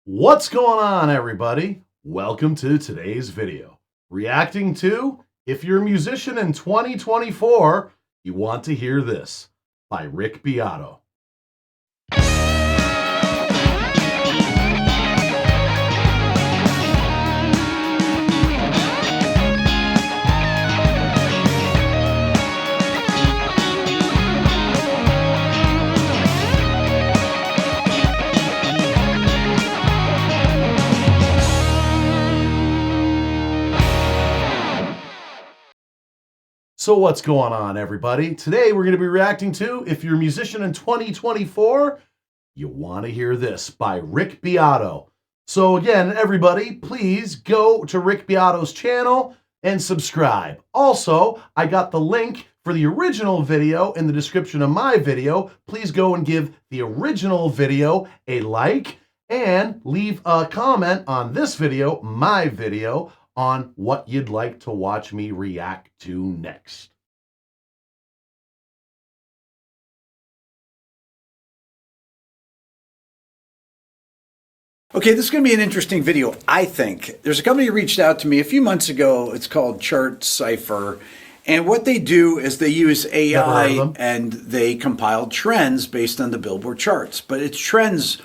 What's going on, everybody? Welcome to today's video. Reacting to If You're a Musician in 2024, You Want to Hear This by Rick Beato. So what's going on, everybody? Today we're going to be reacting to If You're a Musician in 2024, You Want to Hear This by Rick Beato. So again, everybody, please go to Rick Beato's channel and subscribe. Also, I got the link for the original video in the description of my video. Please go and give the original video a like and leave a comment on this video, my video, on what you'd like to watch me react to next. Okay, this is going to be an interesting video, I think. There's a company who reached out to me a few months ago. It's called Chart Cipher. And what they do is they use AI and they compile trends based on the Billboard charts. But it's trends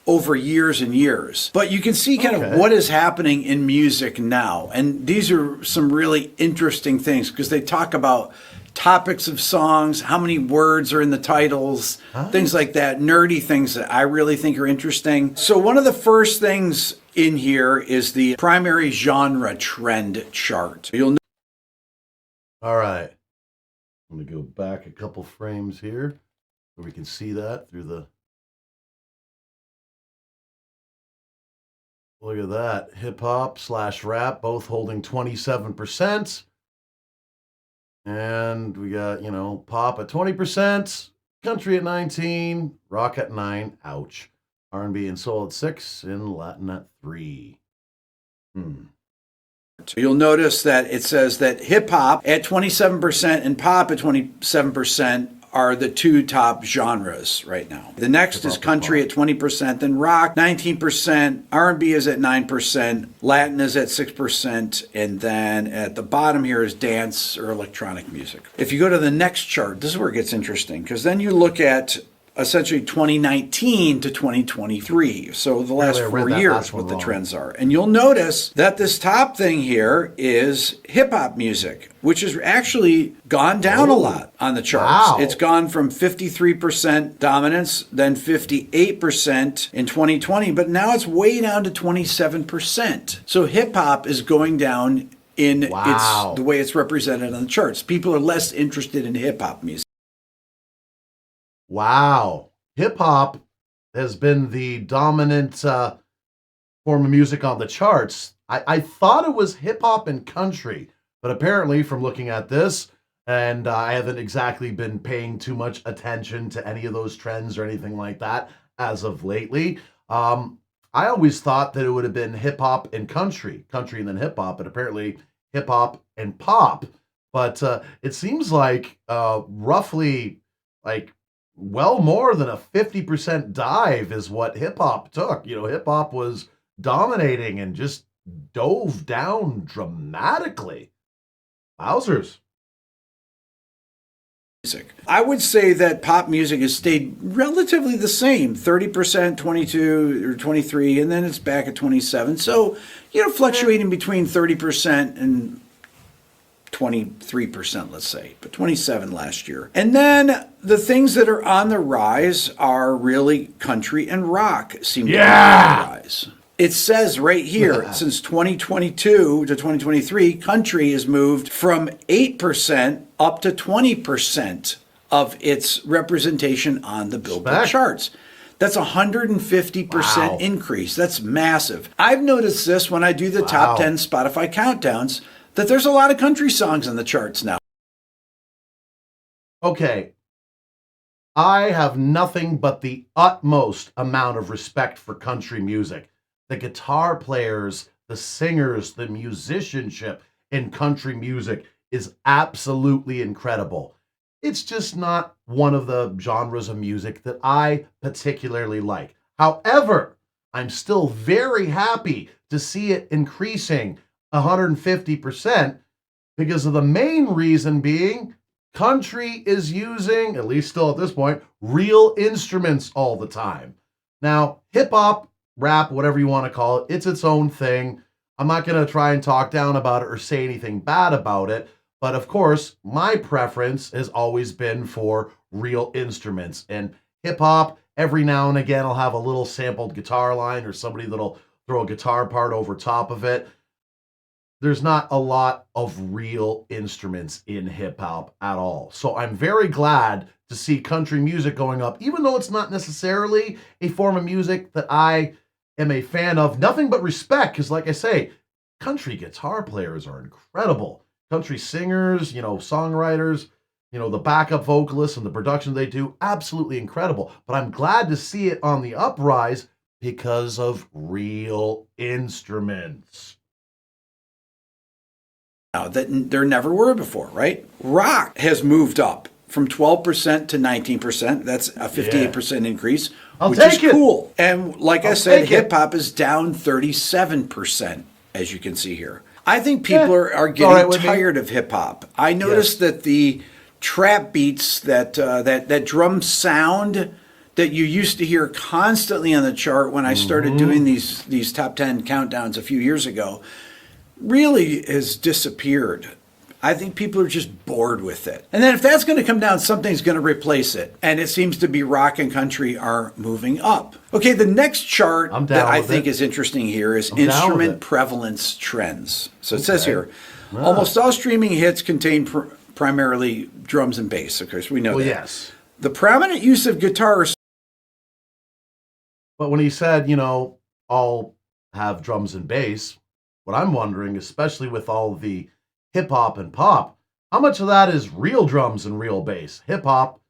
over years and years. But you can see kind of what is happening in music now. And these are some really interesting things because they talk about topics of songs, how many words are in the titles, things like that, nerdy things that I really think are interesting. So one of the first things in here is the primary genre trend chart. All right. I'm going to go back a couple frames here so we can see that through the... Look at that. Hip-hop / rap, both holding 27%. And we got, pop at 20%, country at 19%, rock at 9%, ouch. R&B and soul at 6%, and Latin at 3%. You'll notice that it says that hip-hop at 27% and pop at 27% are the two top genres right now. The next is country at 20%, then rock 19%, R&B is at 9%, Latin is at 6%, and then at the bottom here is dance or electronic music. If you go to the next chart, this is where it gets interesting, because then you look at essentially 2019 to 2023. So the last 4 years, what the trends are. And you'll notice that this top thing here is hip hop music, which has actually gone down a lot on the charts. Wow. It's gone from 53% dominance, then 58% in 2020, but now it's way down to 27%. So hip hop is going down in the way it's represented on the charts. People are less interested in hip hop music. Wow. Hip-hop has been the dominant form of music on the charts. I thought it was hip-hop and country, but apparently from looking at this, and I haven't exactly been paying too much attention to any of those trends or anything like that as of lately. I always thought that it would have been hip-hop and country and then hip-hop, but apparently hip-hop and pop. But it seems like roughly well more than a 50% dive is what hip-hop took. Hip-hop was dominating and just dove down dramatically. Wowzers. I would say that pop music has stayed relatively the same, 30%, 22 or 23, and then it's back at 27. So, fluctuating between 30% and 23%, let's say, but 27 last year. And then the things that are on the rise are really country and rock seem to be on the rise. It says right here, since 2022 to 2023, country has moved from 8% up to 20% of its representation on the Billboard charts. That's a 150% increase. That's massive. I've noticed this when I do the top 10 Spotify countdowns, that there's a lot of country songs on the charts now. Okay. I have nothing but the utmost amount of respect for country music. The guitar players, the singers, the musicianship in country music is absolutely incredible. It's just not one of the genres of music that I particularly like. However, I'm still very happy to see it increasing 150% because of the main reason being country is using, at least still at this point, real instruments all the time. Now, hip hop, rap, whatever you want to call it, it's its own thing. I'm not going to try and talk down about it or say anything bad about it. But of course, my preference has always been for real instruments. And hip hop, every now and again, I'll have a little sampled guitar line or somebody that'll throw a guitar part over top of it. There's not a lot of real instruments in hip hop at all. So I'm very glad to see country music going up, even though it's not necessarily a form of music that I am a fan of. Nothing but respect, because like I say, country guitar players are incredible. Country singers, songwriters, the backup vocalists and the production they do, absolutely incredible. But I'm glad to see it on the uprise because of real instruments. Now that there never were before, right? Rock has moved up from 12% to 19%. That's a 58% increase, which is cool. And like I said, hip hop is down 37%, as you can see here. I think people are getting tired of hip hop. I noticed that the trap beats, that drum sound that you used to hear constantly on the chart when I started doing these top 10 countdowns a few years ago, really has disappeared. I think people are just bored with it. And then if that's going to come down, something's going to replace it. And it seems to be rock and country are moving up. Okay, the next chart that I think is interesting here is instrument prevalence trends. So it says here, almost all streaming hits contain primarily drums and bass. Of course, we know that. Yes. The prominent use of guitars. But when he said, all have drums and bass, what I'm wondering, especially with all the hip hop and pop, how much of that is real drums and real bass? Hip hop,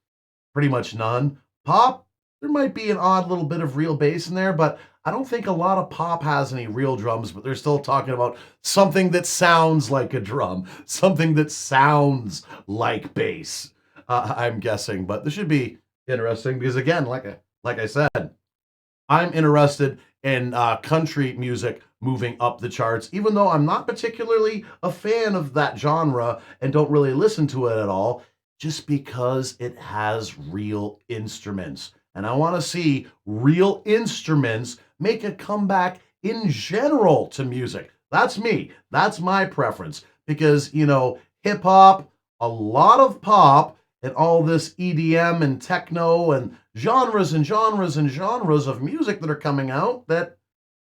pretty much none. Pop, there might be an odd little bit of real bass in there, but I don't think a lot of pop has any real drums, but they're still talking about something that sounds like a drum, something that sounds like bass, I'm guessing. But this should be interesting because, again, like I said, I'm interested in country music moving up the charts, even though I'm not particularly a fan of that genre and don't really listen to it at all, just because it has real instruments. And I want to see real instruments make a comeback in general to music. That's me. That's my preference. Because, hip hop, a lot of pop, and all this EDM and techno and genres and genres and genres of music that are coming out, that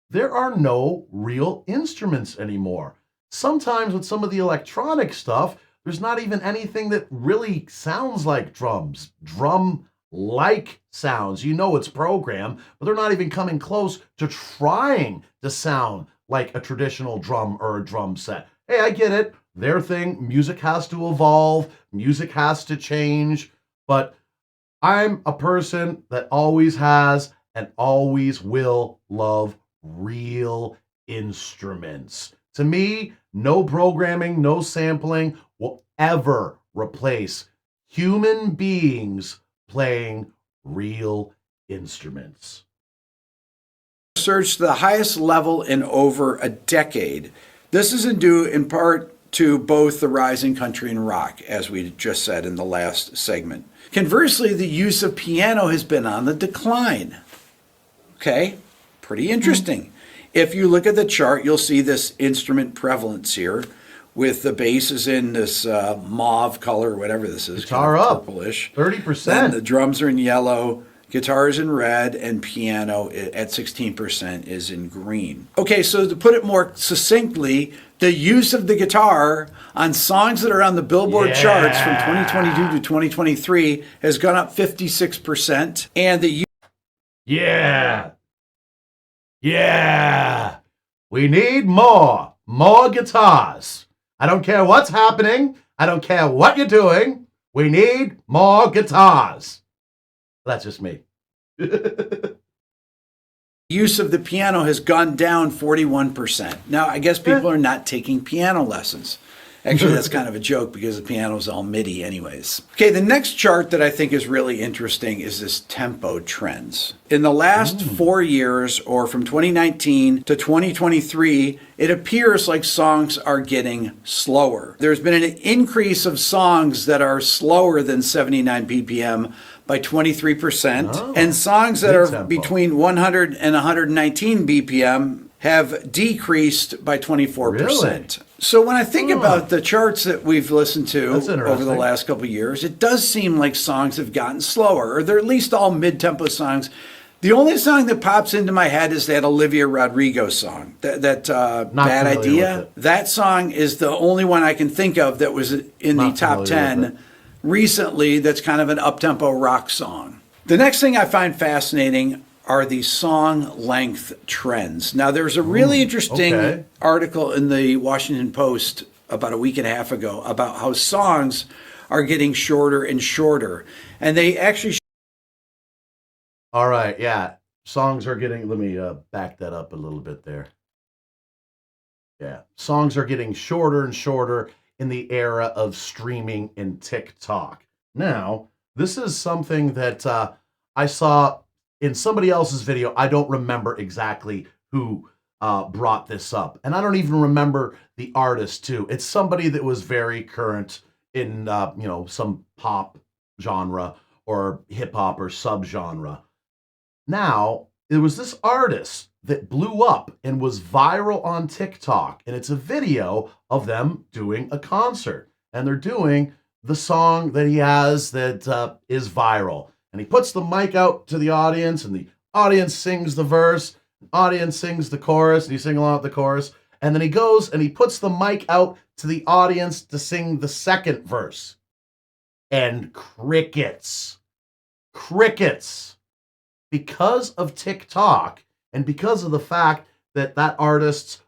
there are no real instruments anymore. Sometimes with some of the electronic stuff, there's not even anything that really sounds like drums. Drum-like sounds. It's programmed, but they're not even coming close to trying to sound like a traditional drum or a drum set. Hey, I get it. Their thing, music has to evolve, music has to change, but I'm a person that always has and always will love real instruments. To me, no programming, no sampling will ever replace human beings playing real instruments. Surged to the highest level in over a decade. This is due in part to both the rise in country and rock, as we just said in the last segment. Conversely, the use of piano has been on the decline. Okay, pretty interesting. If you look at the chart, you'll see this instrument prevalence here, with the bass is in this mauve color, whatever this is, guitar up, purplish. 30%. And the drums are in yellow, guitar is in red, and piano at 16% is in green. Okay, so to put it more succinctly, the use of the guitar on songs that are on the Billboard charts from 2022 to 2023 has gone up 56%, and the we need more guitars. I don't care what's happening. I don't care what you're doing. We need more guitars. That's just me. use of the piano has gone down 41%. Now, I guess people are not taking piano lessons. Actually, that's kind of a joke because the piano's all MIDI anyways. Okay, the next chart that I think is really interesting is this tempo trends. In the last 4 years, or from 2019 to 2023, it appears like songs are getting slower. There's been an increase of songs that are slower than 79 BPM by 23%, and songs that are between 100 and 119 BPM have decreased by 24%. Really? So when I think about the charts that we've listened to over the interesting. last couple of years, it does seem like songs have gotten slower, or they're at least all mid-tempo songs. The only song that pops into my head is that Olivia Rodrigo song, that Bad Idea. That song is the only one I can think of that was in the top 10 recently that's kind of an up-tempo rock song. The next thing I find fascinating are the song length trends. Now, there's a really interesting article in the Washington Post about a week and a half ago about how songs are getting shorter and shorter. And they actually... All right, yeah. Songs are getting... Let me back that up a little bit there. Yeah. Songs are getting shorter and shorter in the era of streaming and TikTok. Now, this is something that I saw in somebody else's video. I don't remember exactly who brought this up. And I don't even remember the artist, too. It's somebody that was very current in, some pop genre or hip-hop or subgenre. Now, it was this artist that blew up and was viral on TikTok. And it's a video of them doing a concert. And they're doing the song that he has that is viral. And he puts the mic out to the audience, and the audience sings the verse, the audience sings the chorus, and you sing along with the chorus. And then he goes and he puts the mic out to the audience to sing the second verse. And crickets. Crickets. Because of TikTok, and because of the fact that that artist's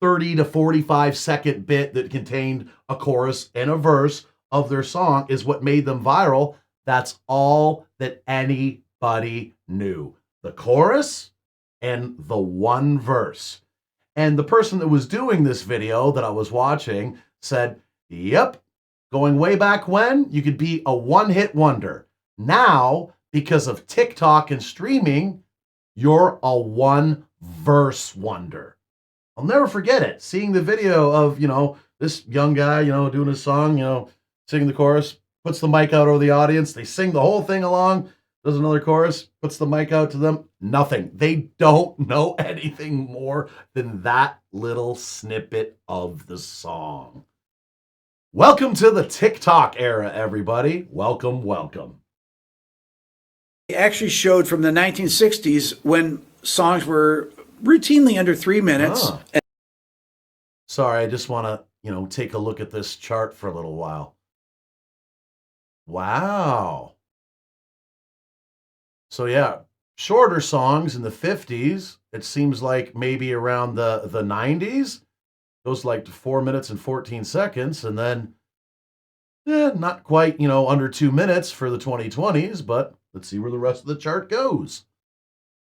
30 to 45 second bit that contained a chorus and a verse of their song is what made them viral. That's all that anybody knew. The chorus and the one verse. And the person that was doing this video that I was watching said, yep, going way back when, you could be a one-hit wonder. Now, because of TikTok and streaming, you're a one-verse wonder. I'll never forget it. Seeing the video of, this young guy, doing his song, singing the chorus, puts the mic out over the audience. They sing the whole thing along, does another chorus, puts the mic out to them. Nothing. They don't know anything more than that little snippet of the song. Welcome to the TikTok era, everybody. Welcome, welcome. It actually showed from the 1960s when songs were routinely under 3 minutes. Sorry, I just want to, take a look at this chart for a little while. Wow. So yeah, shorter songs in the 50s. It seems like maybe around the 90s. Goes like to 4 minutes and 14 seconds. And then, not quite, under 2 minutes for the 2020s, but let's see where the rest of the chart goes.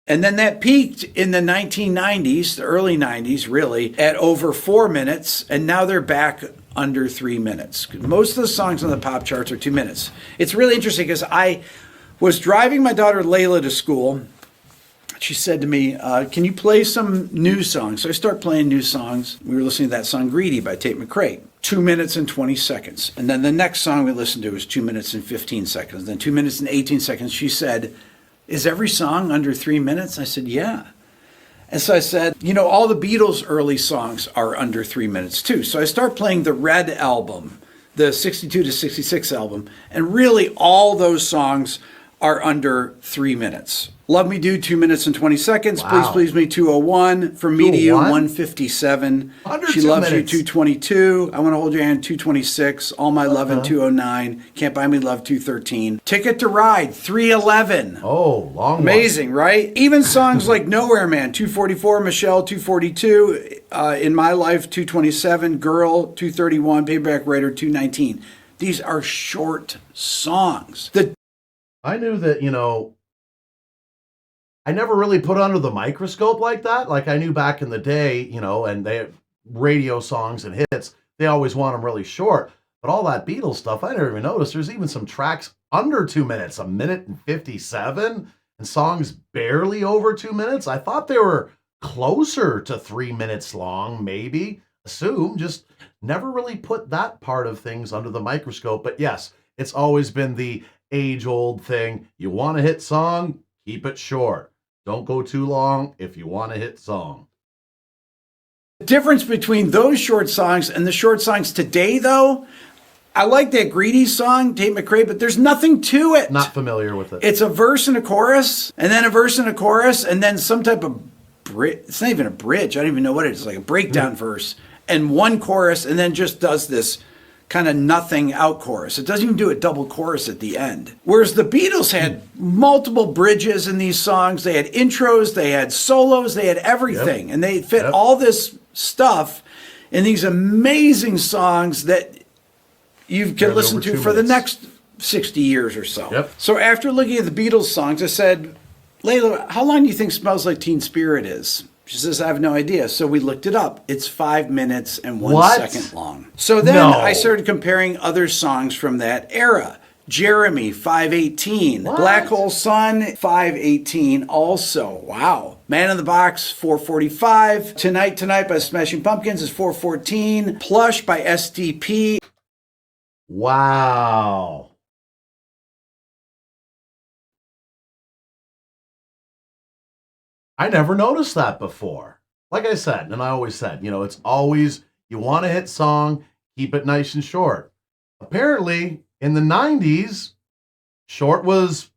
And then that peaked in the 1990s, the early 90s, really, at over 4 minutes. And now they're back under 3 minutes. Most of the songs on the pop charts are 2 minutes. It's really interesting because I was driving my daughter Layla to school. She said to me, can you play some new songs? So I start playing new songs. We were listening to that song, Greedy by Tate McRae. 2 minutes and 20 seconds. And then the next song we listened to was 2 minutes and 15 seconds. Then 2 minutes and 18 seconds. She said, is every song under 3 minutes? I said, yeah. And so I said, all the Beatles' early songs are under 3 minutes too. So I start playing the Red album, the 62 to 66 album, and really all those songs are under 3 minutes. Love Me Do, 2 minutes and 20 seconds. Wow. Please Please Me, 201. From Me to You, 157. Under She 2 Loves minutes. You, 222. I Want to Hold Your Hand, 226. All My Lovin', 209. Can't Buy Me Love, 213. Ticket to Ride, 311. Oh, long Amazing, right? Even songs like Nowhere Man, 244. Michelle, 242. In My Life, 227. Girl, 231. Payback Writer, 219. These are short songs. I knew that, I never really put under the microscope like that. Like I knew back in the day, and they radio songs and hits, they always want them really short. But all that Beatles stuff, I never even noticed. There's even some tracks under 2 minutes, 1:57, and songs barely over 2 minutes. I thought they were closer to 3 minutes long, maybe. Assume, just never really put that part of things under the microscope. But yes, it's always been the age-old thing. You want a hit song? Keep it short. Don't go too long if you want a hit song. The difference between those short songs and the short songs today, though, I like that Greedy song, Tate McRae, but there's nothing to it. Not familiar with it. It's a verse and a chorus, and then a verse and a chorus, and then some type of bridge. It's not even a bridge. I don't even know what it is. It's like a breakdown verse, and one chorus, and then just does this kind of nothing out chorus. It doesn't even do a double chorus at the end. Whereas the Beatles had multiple bridges in these songs. They had intros, they had solos, they had everything. And they fit all this stuff in these amazing songs that you can listen to for the next 60 years or so. So after looking at the Beatles songs, I said, Layla, how long do you think Smells Like Teen Spirit is? She says, I have no idea. So we looked it up. It's 5 minutes and 1 second long. So then I started comparing other songs from that era. Jeremy, 5:18. Black Hole Sun, 5:18 also. Wow. Man in the Box, 4:45. Tonight Tonight by Smashing Pumpkins is 4:14. Plush by SDP. Wow. I never noticed that before. Like I said, and I always said, it's always, you want a hit song, keep it nice and short. Apparently, in the 90s, short was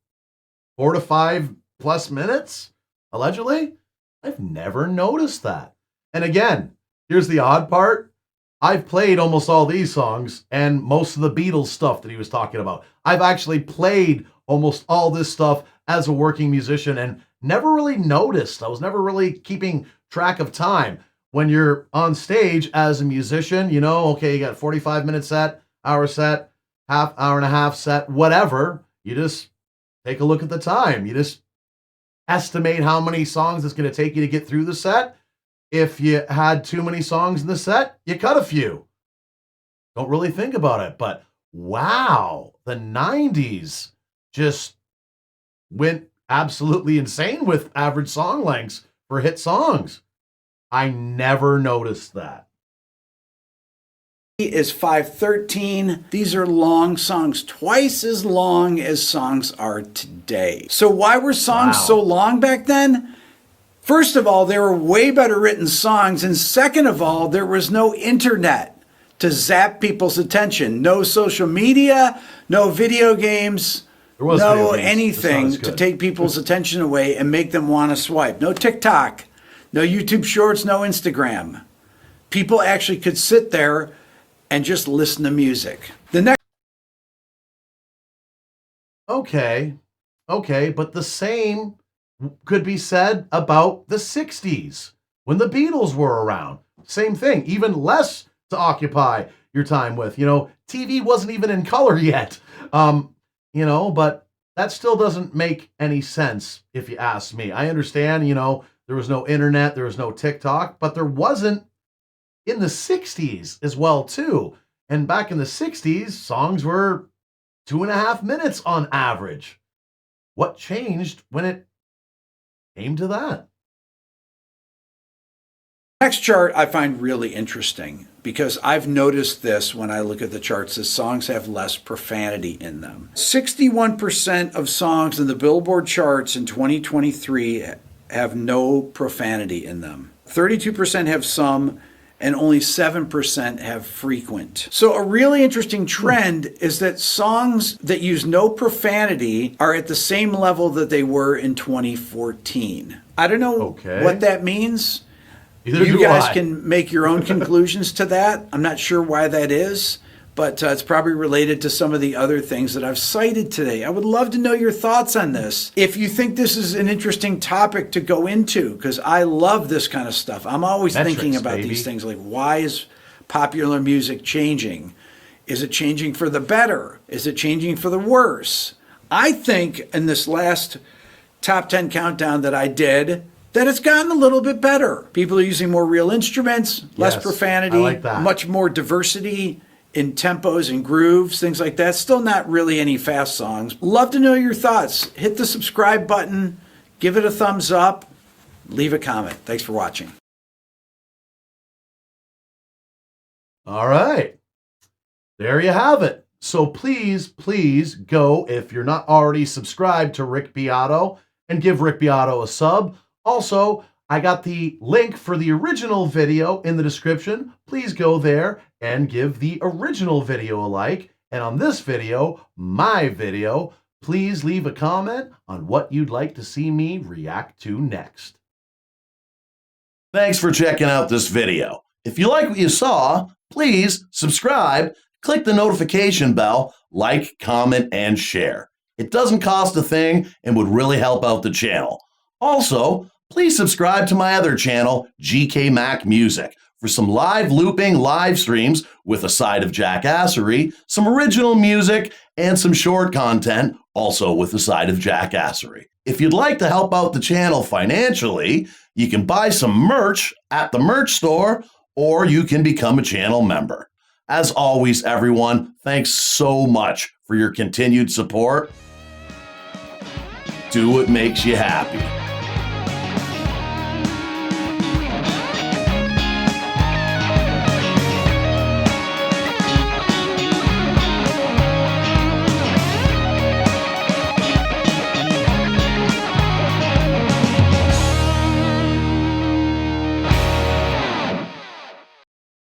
4 to 5 plus minutes, allegedly. I've never noticed that. And again, here's the odd part. I've played almost all these songs and most of the Beatles stuff that he was talking about. I've actually played almost all this stuff as a working musician and never really noticed. I was never really keeping track of time. When you're on stage as a musician, okay, you got 45-minute set, hour set, hour and a half set, whatever. You just take a look at the time. You just estimate how many songs it's going to take you to get through the set. If you had too many songs in the set, you cut a few. Don't really think about it, but wow, the 90s just went absolutely insane with average song lengths for hit songs. I never noticed that. Is 5:13. These are long songs, twice as long as songs are today. So why were songs so long back then? First of all, they were way better written songs. And second of all, there was no internet to zap people's attention. No social media, no video games, no anything to take people's attention away and make them want to swipe. No TikTok, no YouTube Shorts, no Instagram. People actually could sit there and just listen to music. The next. Okay, but the same could be said about the 60s when the Beatles were around. Same thing, even less to occupy your time with. TV wasn't even in color yet. But that still doesn't make any sense if you ask me. I understand, there was no internet, there was no TikTok, but there wasn't in the 60s as well, too. And back in the 60s, songs were 2.5 minutes on average. What changed when it came to that? Next chart I find really interesting because I've noticed this when I look at the charts, that songs have less profanity in them. 61% of songs in the Billboard charts in 2023 have no profanity in them. 32% have some, and only 7% have frequent. So a really interesting trend is that songs that use no profanity are at the same level that they were in 2014. I don't know what that means. You guys can make your own conclusions to that. I'm not sure why that is, but it's probably related to some of the other things that I've cited today. I would love to know your thoughts on this. If you think this is an interesting topic to go into, because I love this kind of stuff. I'm always thinking about these things, like why is popular music changing? Is it changing for the better? Is it changing for the worse? I think in this last top 10 countdown that I did, that it's gotten a little bit better. People are using more real instruments, less Yes, profanity, I like that. much more diversity in tempos and grooves, things like that. Still not really any fast songs. Love to know your thoughts. Hit the subscribe button, give it a thumbs up, leave a comment. Thanks for watching. All right. There you have it. So please go, if you're not already subscribed to Rick Beato, and give Rick Beato a sub. Also, I got the link for the original video in the description. Please go there and give the original video a like. And on this video, my video, please leave a comment on what you'd like to see me react to next. Thanks for checking out this video. If you like what you saw, please subscribe, click the notification bell, like, comment, and share. It doesn't cost a thing and would really help out the channel. Also, please subscribe to my other channel, GK Mac Music, for some live looping live streams with a side of jackassery, some original music, and some short content, also with a side of jackassery. If you'd like to help out the channel financially, you can buy some merch at the merch store, or you can become a channel member. As always, everyone, thanks so much for your continued support. Do what makes you happy.